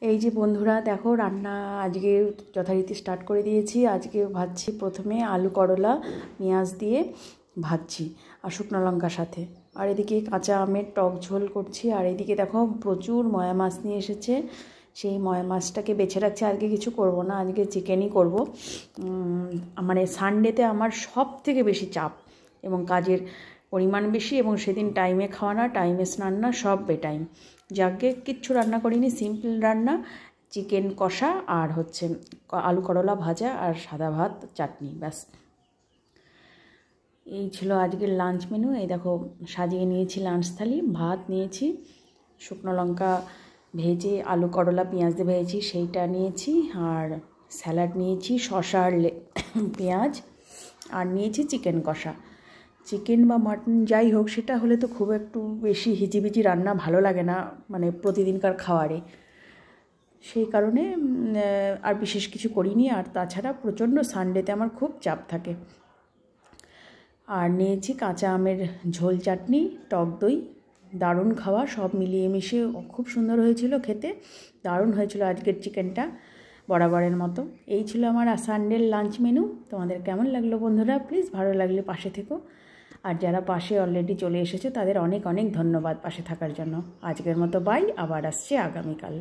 এই যে বন্ধুরা দেখো রান্না আজকে যথারীতি স্টার্ট করে দিয়েছি। আজকে ভাজছি প্রথমে আলু করলা পেঁয়াজ দিয়ে ভাজছি আর শুকনো লঙ্কার সাথে, আর এদিকে কাঁচা আমের টক ঝোল করছি। আর এদিকে দেখো প্রচুর ময়া মাছ নিয়ে এসেছে, সেই ময়া মাছটাকে বেছে রাখছি। আজকে কিছু করব না, আজকে চিকেনই করব। মানে সানডেতে আমার সব থেকে বেশি চাপ এবং কাজের পরিমাণ বেশি, এবং সেদিন টাইমে খাওয়া না, টাইমে স্নান না, সব বেটাইম। যাকে কিচ্ছু রান্না করিনি, সিম্পল রান্না, চিকেন কষা আর হচ্ছে আলু করলা ভাজা আর সাদা ভাত চাটনি, ব্যাস। এই ছিল আজকের লাঞ্চ মেনু। এই দেখো সাজিয়ে নিয়েছি লাঞ্চ থালি, ভাত নিয়েছি, শুকনো লঙ্কা ভেজে আলু করলা পেঁয়াজ দিয়ে ভেজেছি সেইটা নিয়েছি, আর স্যালাড নিয়েছি শসা আর পেঁয়াজ, আর নিয়েছি চিকেন কষা। চিকেন বা মাটন যাই হোক, সেটা হলে তো খুব একটু বেশি হিজিবিজি রান্না ভালো লাগে না, মানে প্রতিদিনকার খাওয়ারে। সেই কারণে আর বিশেষ কিছু করিনি। আর তাছাড়া প্রচণ্ড সানডেতে আমার খুব চাপ থাকে। আর নিয়েছি কাঁচা আমের ঝোল চাটনি, টক দই, দারুণ খাওয়া, সব মিলিয়ে মিশিয়ে খুব সুন্দর হয়েছিল খেতে, দারুণ হয়েছিল আজকের চিকেনটা বরাবরের মতো। এই ছিল আমার সানডের লাঞ্চ মেনু। তোমাদের কেমন লাগলো বন্ধুরা? প্লিজ ভালো লাগলে পাশে থেকো, আর যারা পাশে অলরেডি চলে এসেছে তাদের অনেক অনেক ধন্যবাদ পাশে থাকার জন্য। আজকের মতো বাই, আবার আসছে আগামীকাল।